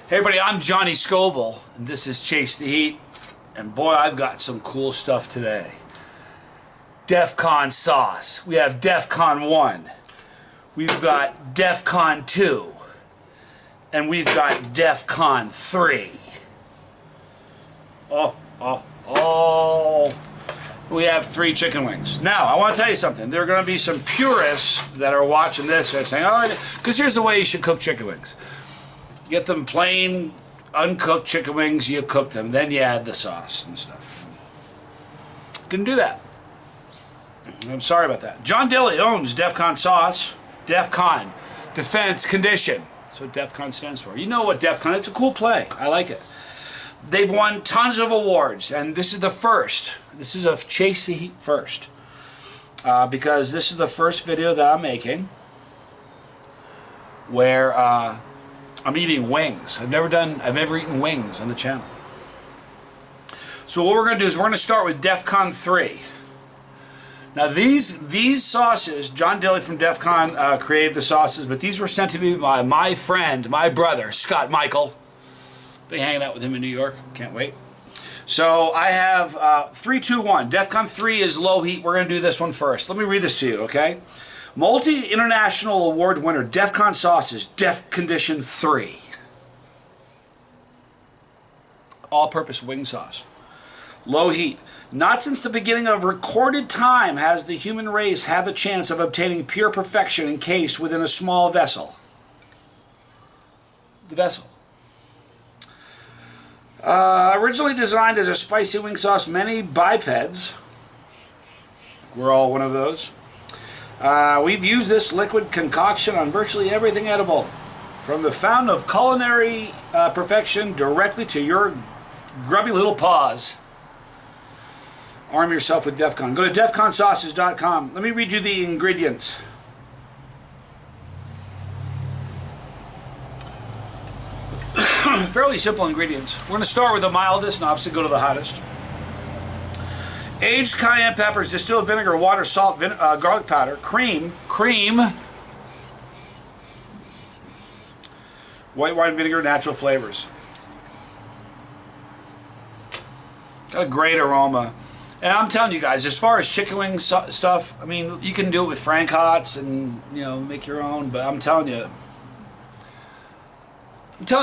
Hey everybody, I'm Johnny Scoville, and this is Chase the Heat, and boy, I've got some cool stuff today. Defcon sauce. We have Defcon 1, we've got Defcon 2, and we've got Defcon 3. We have 3 chicken wings. Now, I want to tell you something. There are going to be some purists that are watching this and saying, oh, because here's the way you should cook chicken wings. Get them plain, uncooked chicken wings, you cook them, then you add the sauce and stuff. Didn't do that. I'm sorry about that. John Dilly owns Defcon sauce. Defcon, Defense Condition. That's what Defcon stands for. You know what Defcon, it's a cool play. I like it. They've won tons of awards, and this is the first. This is a Chase the Heat first. Because this is the first video that I'm making where I'm eating wings. I've never eaten wings on the channel. So what we're going to do is we're going to start with Defcon 3. Now these sauces, John Dilly from Defcon created the sauces, but these were sent to me by my friend, my brother, Scott Michael. Been hanging out with him in New York. Can't wait. So I have 3, 2, 1. Defcon 3 is low heat. We're going to do this one first. Let me read this to you, okay? Multi-international award winner Defcon sauces, Def Condition 3. All-purpose wing sauce. Low heat. Not since the beginning of recorded time has the human race had the chance of obtaining pure perfection encased within a small vessel. The vessel. Originally designed as a spicy wing sauce, many bipeds, we're all one of those, we've used this liquid concoction on virtually everything edible. From the fountain of culinary perfection directly to your grubby little paws. Arm yourself with Defcon. Go to defconsauces.com. Let me read you the ingredients. Fairly simple ingredients. We're going to start with the mildest and obviously go to the hottest. Aged cayenne peppers, distilled vinegar, water, salt, garlic powder, cream, white wine vinegar, natural flavors. Got a great aroma. And I'm telling you guys, as far as chicken wing stuff, I mean, you can do it with Frank Hots and, you know, make your own, but I'm telling you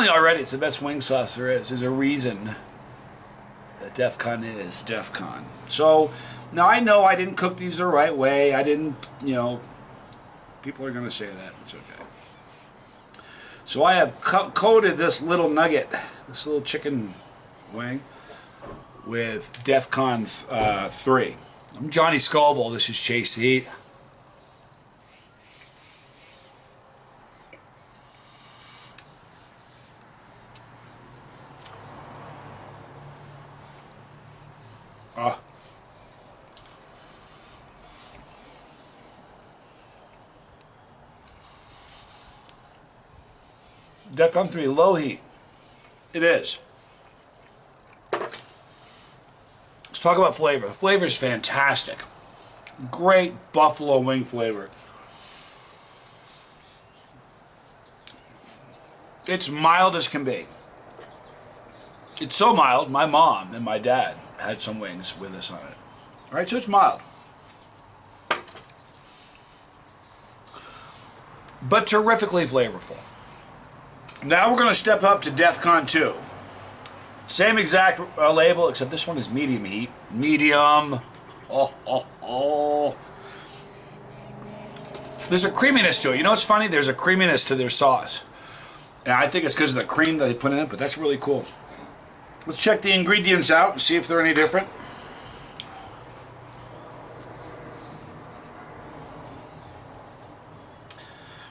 already, it's the best wing sauce there is. There's a reason that Defcon is Defcon. So, now I know I didn't cook these the right way. I didn't, you know, people are going to say that. It's okay. So I have coated this little nugget, this little chicken wing, with Defcon 3. I'm Johnny Scoville. This is Chase the Heat. Defcon 3, low heat. It is. Let's talk about flavor. The flavor is fantastic. Great buffalo wing flavor. It's mild as can be. It's so mild, my mom and my dad had some wings with us on it. Alright, so it's mild. But terrifically flavorful. Now we're going to step up to Defcon 2. Same exact label, except this one is medium heat. Medium. There's a creaminess to it. You know what's funny? There's a creaminess to their sauce. And I think it's because of the cream that they put in it, but that's really cool. Let's check the ingredients out and see if they're any different.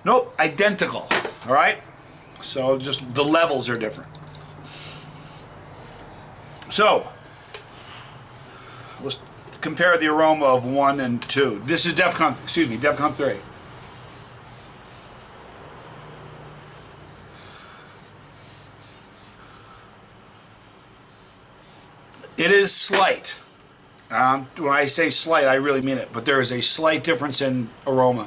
Nope, identical. Alright? So just the levels are different. So, let's compare the aroma of 1 and 2. This is Defcon 3. It is slight. When I say slight, I really mean it. But there is a slight difference in aroma.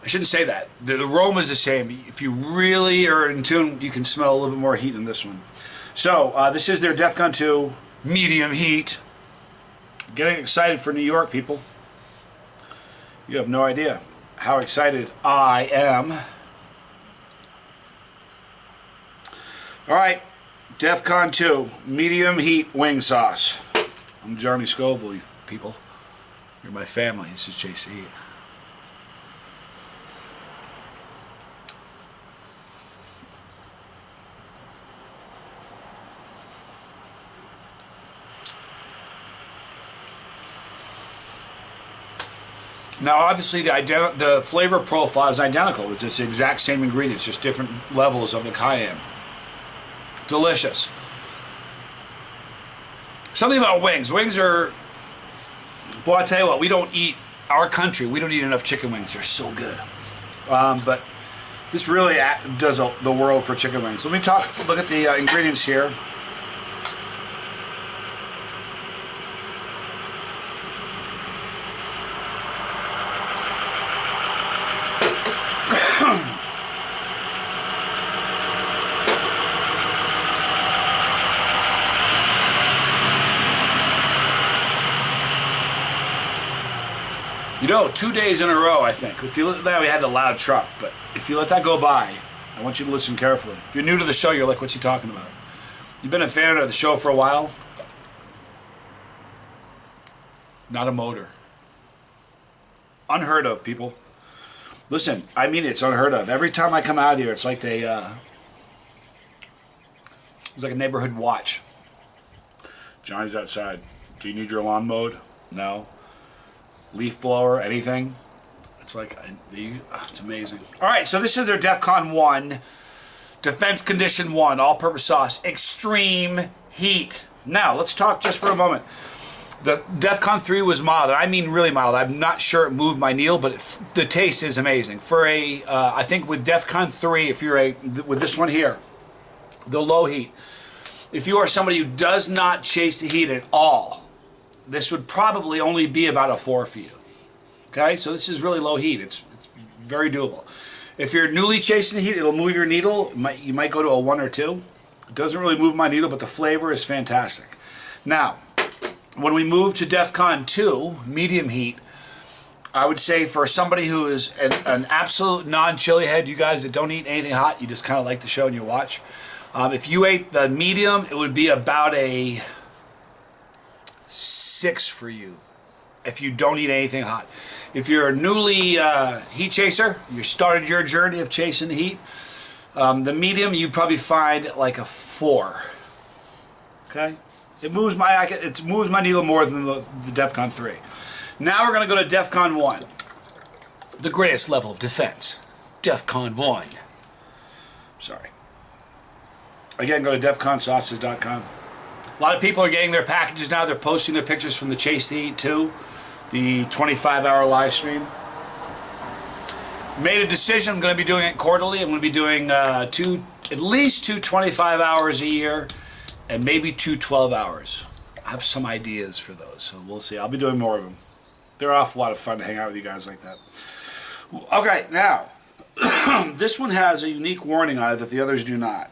I shouldn't say that. The aroma is the same. If you really are in tune, you can smell a little bit more heat in this one. So, this is their Defcon 2 medium heat. Getting excited for New York, people. You have no idea how excited I am. Alright, Defcon 2 medium heat wing sauce. I'm Johnny Scoville, you people. You're my family. This is JC. Now, obviously, the flavor profile is identical. It's just the exact same ingredients, just different levels of the cayenne. Delicious. Something about wings. Wings are... Boy, I tell you what, we don't eat... Our country, we don't eat enough chicken wings. They're so good. But this really does the world for chicken wings. Let me look at the ingredients here. You know, 2 days in a row, I think. If you let that, we had the loud truck, but if you let that go by, I want you to listen carefully. If you're new to the show, you're like, what's he talking about? You've been a fan of the show for a while. Not a motor. Unheard of, people. Listen, I mean it's unheard of. Every time I come out here, it's like it's like a neighborhood watch. Johnny's outside. Do you need your lawn mowed? No. Leaf blower, anything. It's like, it's amazing. Alright, so this is their Defcon 1 Defense Condition 1 all-purpose sauce. Extreme heat. Now, let's talk just for a moment. The Defcon 3 was mild. I mean really mild. I'm not sure it moved my needle, but the taste is amazing. For I think with Defcon 3, if you're with this one here, the low heat, if you are somebody who does not chase the heat at all, this would probably only be about a 4 for you. Okay, so this is really low heat. It's very doable. If you're newly chasing the heat, it'll move your needle. You might go to a 1 or 2. It doesn't really move my needle, but the flavor is fantastic. Now, when we move to Defcon 2, medium heat, I would say for somebody who is an absolute non-chili head, you guys that don't eat anything hot, you just kind of like the show and you watch. If you ate the medium, it would be about a 6 for you if you don't eat anything hot. If you're a newly heat chaser, you started your journey of chasing the heat, the medium you probably find like a 4. Okay, it moves my needle more than the Defcon 3. Now we're going to go to Defcon 1, the greatest level of defense. Defcon 1. Sorry. Again, go to defconsauces.com. A lot of people are getting their packages now. They're posting their pictures from the Chase the Heat 2, the 25-hour live stream. Made a decision. I'm going to be doing it quarterly. I'm going to be doing at least 2 25 hours a year and maybe 2 12 hours. I have some ideas for those, so we'll see. I'll be doing more of them. They're an awful lot of fun to hang out with you guys like that. Okay, now, this one has a unique warning on it that the others do not.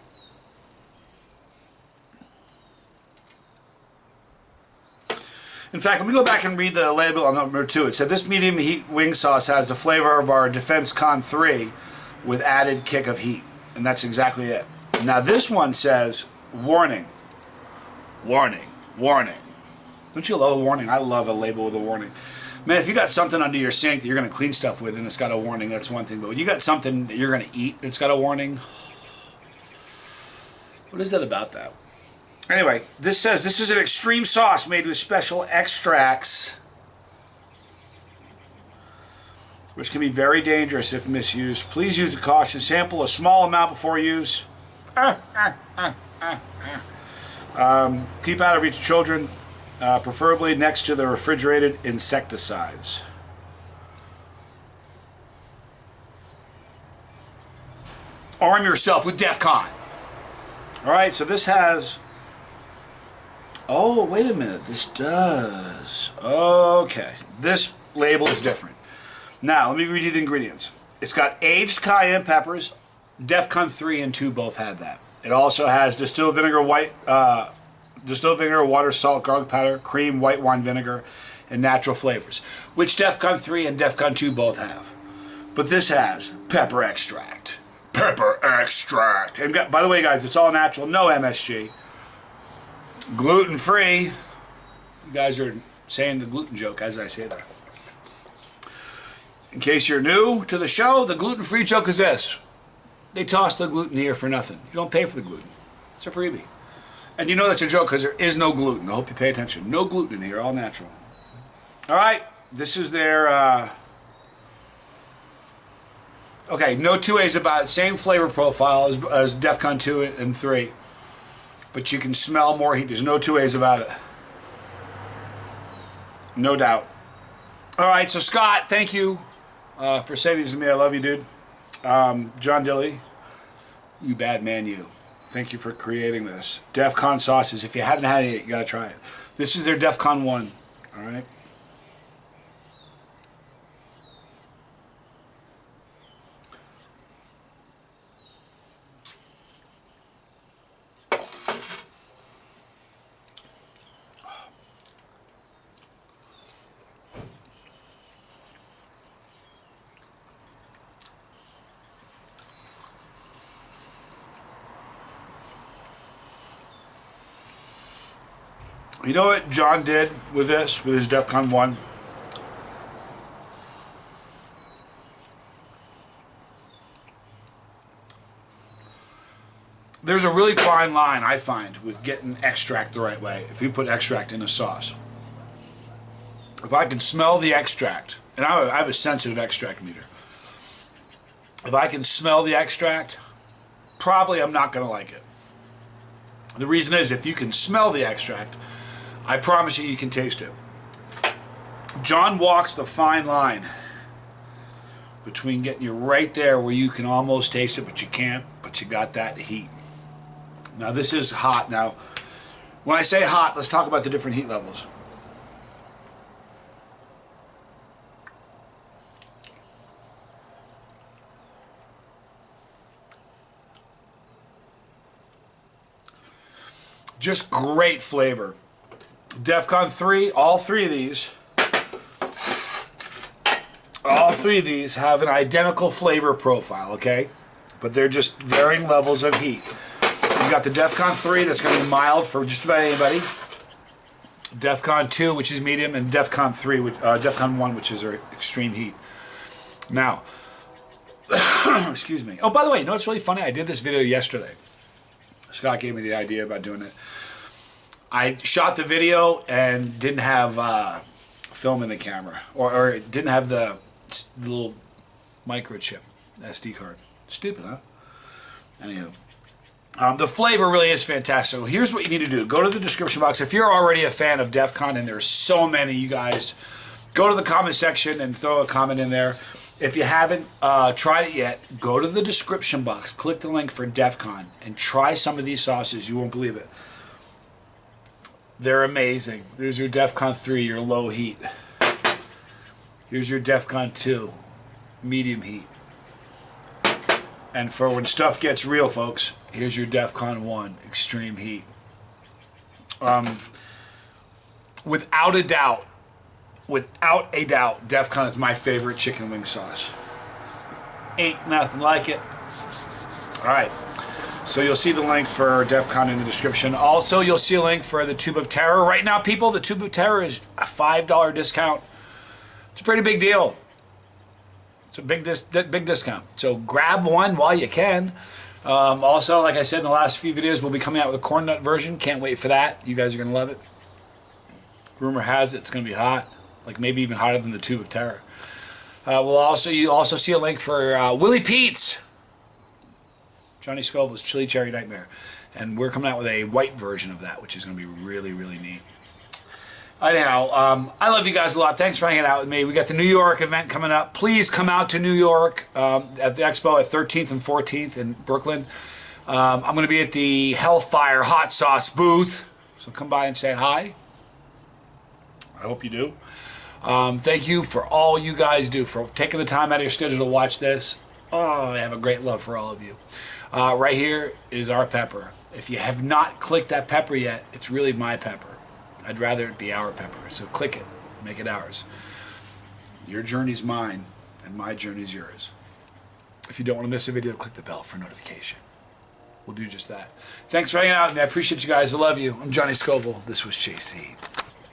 In fact, let me go back and read the label on number 2. It said, this medium heat wing sauce has the flavor of our Defcon 3 with added kick of heat. And that's exactly it. Now this one says, warning, warning, warning. Don't you love a warning? I love a label with a warning. Man, if you got something under your sink that you're going to clean stuff with and it's got a warning, that's one thing. But when you got something that you're going to eat that's got a warning, what is that about that? Anyway, this says this is an extreme sauce made with special extracts, which can be very dangerous if misused. Please use with caution. Sample a small amount before use. Keep out of reach of children, preferably next to the refrigerated insecticides. Arm yourself with Defcon. All right, so this has... Oh, wait a minute. This does. Okay. This label is different. Now, let me read you the ingredients. It's got aged cayenne peppers. Defcon 3 and 2 both had that. It also has distilled vinegar, water, salt, garlic powder, cream, white wine vinegar, and natural flavors, which Defcon 3 and Defcon 2 both have. But this has pepper extract. Pepper extract. And by the way, guys, it's all natural, no MSG. Gluten-free. You guys are saying the gluten joke as I say that. In case you're new to the show, the gluten-free joke is this. They toss the gluten here for nothing. You don't pay for the gluten. It's a freebie. And you know that's a joke because there is no gluten. I hope you pay attention. No gluten in here, all natural. All right, this is their... Okay, no two ways about it. Same flavor profile as Defcon 2 and 3. But you can smell more heat. There's no two ways about it. No doubt. All right, so Scott, thank you for saying these to me. I love you, dude. John Dilly, you bad man, you. Thank you for creating this. Defcon sauces. If you haven't had it yet, you got to try it. This is their Defcon 1. All right. You know what John did with this, with his Defcon 1? There's a really fine line, I find, with getting extract the right way, if you put extract in a sauce. If I can smell the extract, and I have a sensitive extract meter. If I can smell the extract, probably I'm not going to like it. The reason is, if you can smell the extract, I promise you, you can taste it. John walks the fine line between getting you right there where you can almost taste it, but you can't, but you got that heat. Now, this is hot. Now, when I say hot, let's talk about the different heat levels. Just great flavor. Defcon 3, all three of these have an identical flavor profile, okay? But they're just varying levels of heat. You got the Defcon 3 that's going to be mild for just about anybody. Defcon 2, which is medium, and Defcon 3, Defcon 1, which is extreme heat. Now, excuse me. Oh, by the way, you know what's really funny? I did this video yesterday. Scott gave me the idea about doing it. I shot the video and didn't have film in the camera, or didn't have the little microchip SD card. Stupid, huh? Anywho, the flavor really is fantastic. So here's what you need to do. Go to the description box. If you're already a fan of Defcon, and there's so many, you guys, go to the comment section and throw a comment in there. If you haven't tried it yet, go to the description box, click the link for Defcon, and try some of these sauces. You won't believe it. They're amazing. There's your Defcon 3, your low heat. Here's your Defcon 2, medium heat. And for when stuff gets real, folks, here's your Defcon 1, extreme heat. Without a doubt, Defcon is my favorite chicken wing sauce. Ain't nothing like it. All right. So you'll see the link for Defcon in the description. Also, you'll see a link for the Tube of Terror. Right now, people, the Tube of Terror is a $5 discount. It's a pretty big deal. It's a big discount. So grab one while you can. Also, like I said in the last few videos, we'll be coming out with a corn nut version. Can't wait for that. You guys are going to love it. Rumor has it it's going to be hot. Like maybe even hotter than the Tube of Terror. You also see a link for Willie Pete's Johnny Scoville's Chili Cherry Nightmare. And we're coming out with a white version of that, which is going to be really, really neat. Anyhow, I love you guys a lot. Thanks for hanging out with me. We got the New York event coming up. Please come out to New York at the expo at 13th and 14th in Brooklyn. I'm going to be at the Hellfire Hot Sauce booth. So come by and say hi. I hope you do. Thank you for all you guys do, for taking the time out of your schedule to watch this. Oh, I have a great love for all of you. Right here is our pepper. If you have not clicked that pepper yet, it's really my pepper. I'd rather it be our pepper. So click it. Make it ours. Your journey's mine, and my journey's yours. If you don't want to miss a video, click the bell for notification. We'll do just that. Thanks for hanging out with me. I appreciate you guys. I love you. I'm Johnny Scoville. This was JC.